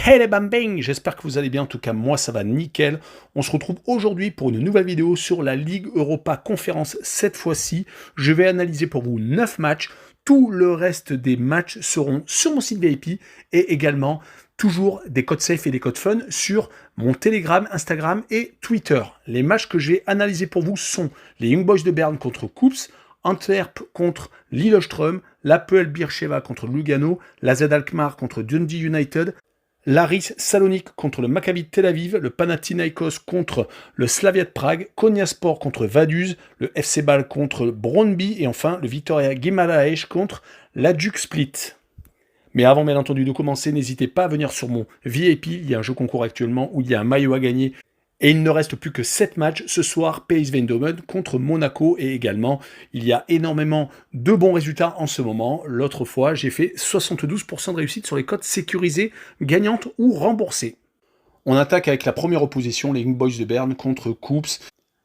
Hey les bambing, j'espère que vous allez bien, en tout cas moi ça va nickel. On se retrouve aujourd'hui pour une nouvelle vidéo sur la Ligue Europa Conférence. Cette fois-ci, je vais analyser pour vous 9 matchs. Tout le reste des matchs seront sur mon site VIP et également toujours des codes safe et des codes fun sur mon Telegram, Instagram et Twitter. Les matchs que je vais analyser pour vous sont les Young Boys de Berne contre Koups, Antwerp contre Lillestrøm, l'APL Beersheva contre Lugano, la Z Alkmaar contre Dundee United, l'Aris Salonique contre le Maccabi Tel Aviv, le Panathinaikos contre le Slavia de Prague, Konyaspor contre Vaduz, le FC Bâle contre Brøndby et enfin le Viktoria Guimaraes contre l'Hajduk Split. Mais avant bien entendu de commencer, n'hésitez pas à venir sur mon VIP, il y a un jeu concours actuellement où il y a un maillot à gagner. Et il ne reste plus que 7 matchs ce soir, PSV Eindhoven contre Monaco et également il y a énormément de bons résultats en ce moment. L'autre fois, j'ai fait 72% de réussite sur les cotes sécurisées, gagnantes ou remboursées. On attaque avec la première opposition, les Young Boys de Berne contre Koups.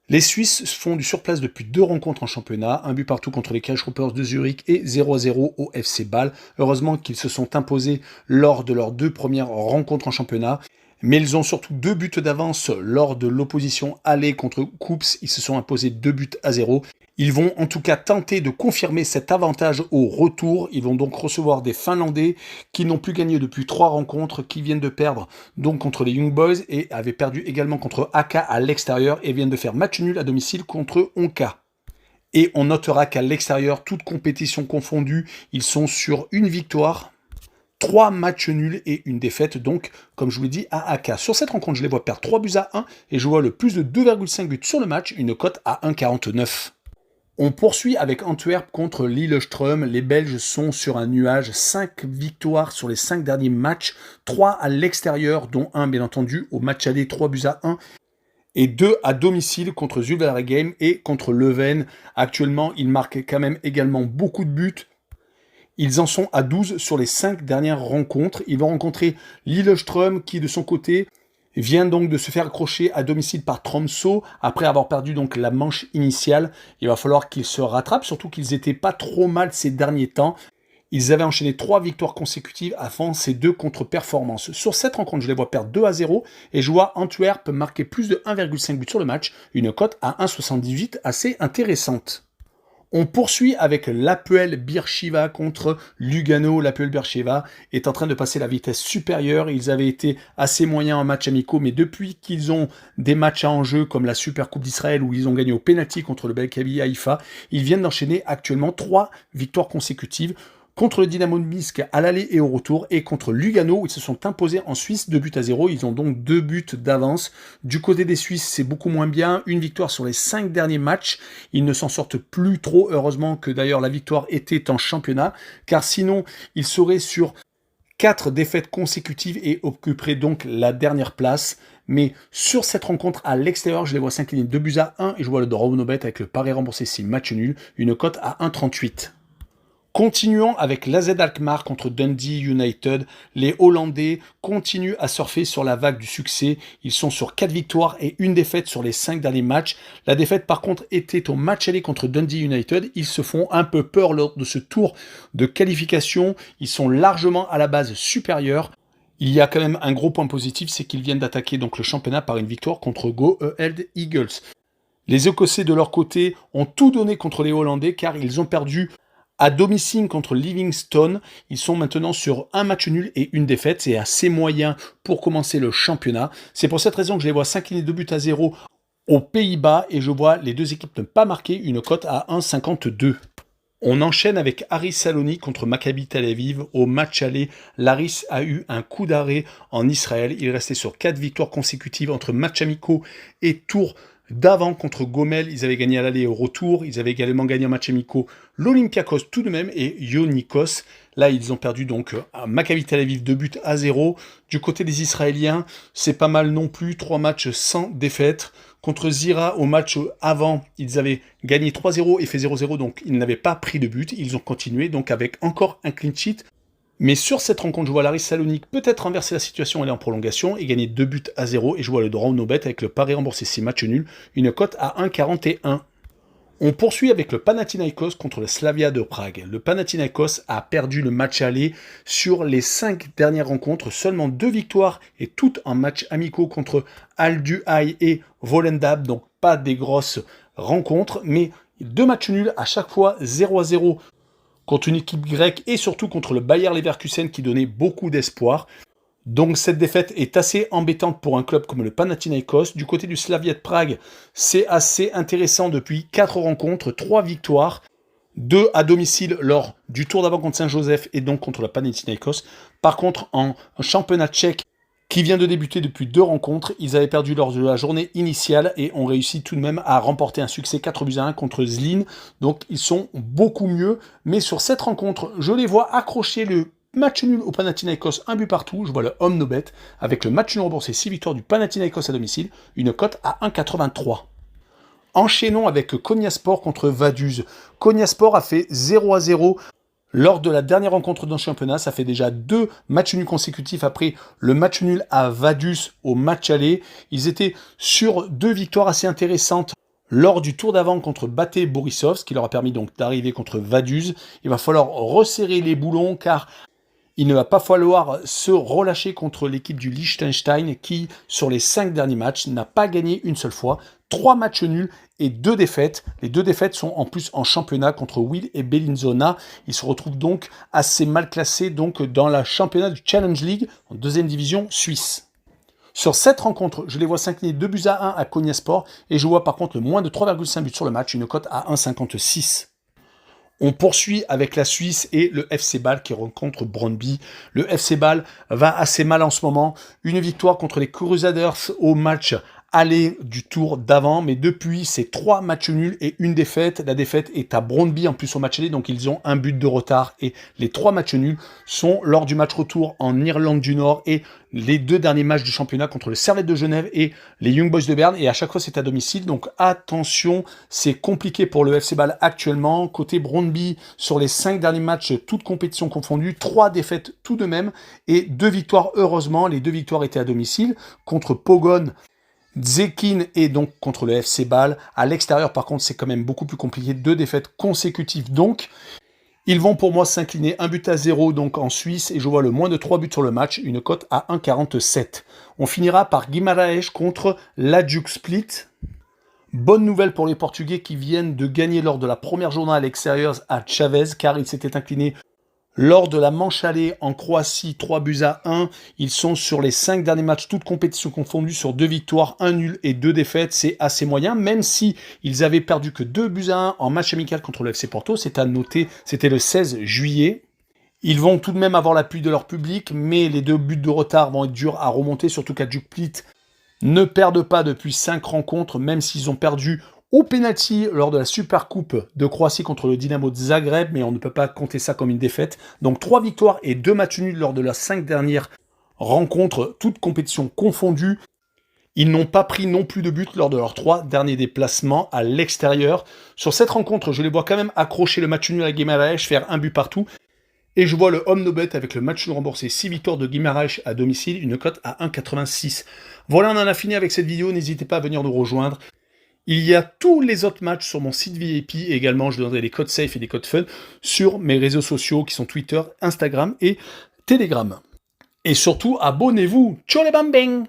Les Suisses font du surplace depuis 2 rencontres en championnat, un but partout contre les Karlsruhers de Zurich et 0-0 au FC Bâle. Heureusement qu'ils se sont imposés lors de leurs 2 premières rencontres en championnat. Mais ils ont surtout 2 buts d'avance lors de l'opposition aller contre Koups. Ils se sont imposés 2-0. Ils vont en tout cas tenter de confirmer cet avantage au retour. Ils vont donc recevoir des Finlandais qui n'ont plus gagné depuis 3 rencontres, qui viennent de perdre donc contre les Young Boys et avaient perdu également contre AK à l'extérieur et viennent de faire match nul à domicile contre Onka. Et on notera qu'à l'extérieur, toute compétition confondue, ils sont sur une victoire, 3 matchs nuls et une défaite, donc, comme je vous l'ai dit, à AK. Sur cette rencontre, je les vois perdre 3-1 et je vois le plus de 2,5 buts sur le match, une cote à 1,49. On poursuit avec Antwerp contre Lillestrøm. Les Belges sont sur un nuage, 5 victoires sur les 5 derniers matchs, 3 à l'extérieur, dont 1 bien entendu au match aller, 3-1. Et 2 à domicile contre Zulveregem et contre Leuven. Actuellement, ils marquent quand même également beaucoup de buts. Ils en sont à 12 sur les 5 dernières rencontres. Ils vont rencontrer Lillestrøm qui, de son côté, vient donc de se faire accrocher à domicile par Tromsø après avoir perdu donc la manche initiale. Il va falloir qu'ils se rattrapent, surtout qu'ils n'étaient pas trop mal ces derniers temps. Ils avaient enchaîné 3 victoires consécutives avant ces 2 contre-performances. Sur cette rencontre, je les vois perdre 2-0 et je vois Antwerp marquer plus de 1,5 buts sur le match, une cote à 1,78 assez intéressante. On poursuit avec l'APL Beersheva contre Lugano. L'APL Beersheva est en train de passer la vitesse supérieure. Ils avaient été assez moyens en matchs amicaux, mais depuis qu'ils ont des matchs à enjeu comme la Super Coupe d'Israël où ils ont gagné au pénalty contre le Maccabi Haïfa, ils viennent d'enchaîner actuellement 3 victoires consécutives contre le Dynamo de Minsk à l'aller et au retour, et contre Lugano, où ils se sont imposés en Suisse 2-0. Ils ont donc 2 buts d'avance. Du côté des Suisses, c'est beaucoup moins bien. Une victoire sur les 5 derniers matchs. Ils ne s'en sortent plus trop. Heureusement que d'ailleurs la victoire était en championnat, car sinon, ils seraient sur 4 défaites consécutives et occuperaient donc la dernière place. Mais sur cette rencontre à l'extérieur, je les vois s'incliner 2-1 et je vois le draw no bet avec le pari remboursé si match nul, une cote à 1,38. Continuons avec l'AZ Alkmaar contre Dundee United. Les Hollandais continuent à surfer sur la vague du succès. Ils sont sur 4 victoires et une défaite sur les 5 derniers matchs. La défaite par contre était au match aller contre Dundee United. Ils se font un peu peur lors de ce tour de qualification. Ils sont largement à la base supérieurs. Il y a quand même un gros point positif, c'est qu'ils viennent d'attaquer donc le championnat par une victoire contre Go Ahead Eagles. Les Écossais de leur côté ont tout donné contre les Hollandais car ils ont perdu à domicile contre Livingston. Ils sont maintenant sur un match nul et une défaite. C'est assez moyen pour commencer le championnat. C'est pour cette raison que je les vois s'incliner 2-0 aux Pays-Bas et je vois les 2 équipes ne pas marquer, une cote à 1,52. On enchaîne avec Aris Salonique contre Maccabi Tel Aviv. Au match aller, l'Aris a eu un coup d'arrêt en Israël. Il restait sur 4 victoires consécutives entre matchs amicaux et tours d'avant contre Gomel. Ils avaient gagné à l'aller et au retour. Ils avaient également gagné en match amicaux l'Olympiakos tout de même et Ionikos. Là, ils ont perdu donc à Maccabi Tel Aviv 2-0. Du côté des Israéliens, c'est pas mal non plus. 3 matchs sans défaite. Contre Zira, au match avant, ils avaient gagné 3-0 et fait 0-0, donc ils n'avaient pas pris de but. Ils ont continué, donc avec encore un clean sheet. Mais sur cette rencontre, je vois l'Aris Salonique peut-être renverser la situation, aller en prolongation et gagner 2-0. Et je vois le draw no bet avec le pari remboursé 6 matchs nuls, une cote à 1,41. On poursuit avec le Panathinaikos contre le Slavia de Prague. Le Panathinaikos a perdu le match aller sur les 5 dernières rencontres, seulement 2 victoires et toutes en matchs amicaux contre Al Duhail et Volendam, donc pas des grosses rencontres, mais 2 matchs nuls à chaque fois 0-0 contre une équipe grecque et surtout contre le Bayer Leverkusen qui donnait beaucoup d'espoir. Donc cette défaite est assez embêtante pour un club comme le Panathinaikos. Du côté du Slavia de Prague, c'est assez intéressant depuis 4 rencontres, 3 victoires, 2 à domicile lors du tour d'avant contre Saint-Joseph et donc contre le Panathinaikos. Par contre, en championnat tchèque qui vient de débuter depuis 2 rencontres, ils avaient perdu lors de la journée initiale et ont réussi tout de même à remporter un succès 4-1 contre Zlin. Donc ils sont beaucoup mieux, mais sur cette rencontre, je les vois accrocher le match nul au Panathinaikos, 1 but partout, je vois le home no bet, avec le match nul remboursé 6 victoires du Panathinaikos à domicile, une cote à 1,83. Enchaînons avec Konyaspor contre Vaduz. Konyaspor a fait 0-0 lors de la dernière rencontre dans le championnat. Ça fait déjà 2 matchs nuls consécutifs après le match nul à Vaduz au match aller. Ils étaient sur 2 victoires assez intéressantes lors du tour d'avant contre Bate Borisov, ce qui leur a permis donc d'arriver contre Vaduz. Il va falloir resserrer les boulons car il ne va pas falloir se relâcher contre l'équipe du Liechtenstein qui, sur les 5 derniers matchs, n'a pas gagné une seule fois. 3 matchs nuls et 2 défaites. Les 2 défaites sont en plus en championnat contre Will et Bellinzona. Ils se retrouvent donc assez mal classés donc, dans la championnat du Challenge League en 2e division suisse. Sur cette rencontre, je les vois s'incliner 2-1 à Konyaspor et je vois par contre le moins de 3,5 buts sur le match, une cote à 1,56. On poursuit avec la Suisse et le FC Bâle qui rencontre Brøndby. Le FC Bâle va assez mal en ce moment. Une victoire contre les Crusaders au match aller du tour d'avant, mais depuis, c'est 3 matchs nuls et une défaite. La défaite est à Brøndby en plus au match aller, donc ils ont un but de retard. Et les 3 matchs nuls sont lors du match retour en Irlande du Nord et les 2 derniers matchs du championnat contre le Servette de Genève et les Young Boys de Berne. Et à chaque fois, c'est à domicile, donc attention, c'est compliqué pour le FC Bâle actuellement. Côté Brøndby, sur les 5 derniers matchs, toutes compétitions confondues, 3 défaites tout de même et 2 victoires heureusement. Les 2 victoires étaient à domicile contre Pogon, Szczecin et donc contre le FC Bâle. À l'extérieur, par contre, c'est quand même beaucoup plus compliqué. 2 défaites consécutives donc. Ils vont pour moi s'incliner 1-0 donc en Suisse et je vois le moins de 3 buts sur le match, une cote à 1,47. On finira par Guimarães contre l'Hajduk Split. Bonne nouvelle pour les Portugais qui viennent de gagner lors de la première journée à l'extérieur à Chavez car ils s'étaient inclinés lors de la manche aller en Croatie, 3-1. Ils sont sur les 5 derniers matchs, toutes compétitions confondues, sur 2 victoires, 1 nul et 2 défaites. C'est assez moyen, même si ils avaient perdu que 2-1 en match amical contre le FC Porto. C'est à noter, c'était le 16 juillet. Ils vont tout de même avoir l'appui de leur public, mais les 2 buts de retard vont être durs à remonter, surtout qu'Hajduk Split ne perdent pas depuis 5 rencontres, même s'ils ont perdu au pénalty lors de la Supercoupe de Croatie contre le Dynamo de Zagreb, mais on ne peut pas compter ça comme une défaite. Donc 3 victoires et 2 matchs nuls lors de leurs 5 dernières rencontres, toutes compétitions confondues. Ils n'ont pas pris non plus de but lors de leurs 3 derniers déplacements à l'extérieur. Sur cette rencontre, je les vois quand même accrocher le match nul à Guimarães, faire 1 but partout. Et je vois le home no bet avec le match nul remboursé 6 victoires de Guimarães à domicile, une cote à 1,86. Voilà, on en a fini avec cette vidéo. N'hésitez pas à venir nous rejoindre. Il y a tous les autres matchs sur mon site VIP et également je donnerai des codes safe et des codes fun sur mes réseaux sociaux qui sont Twitter, Instagram et Telegram. Et surtout, abonnez-vous. Ciao les bambins!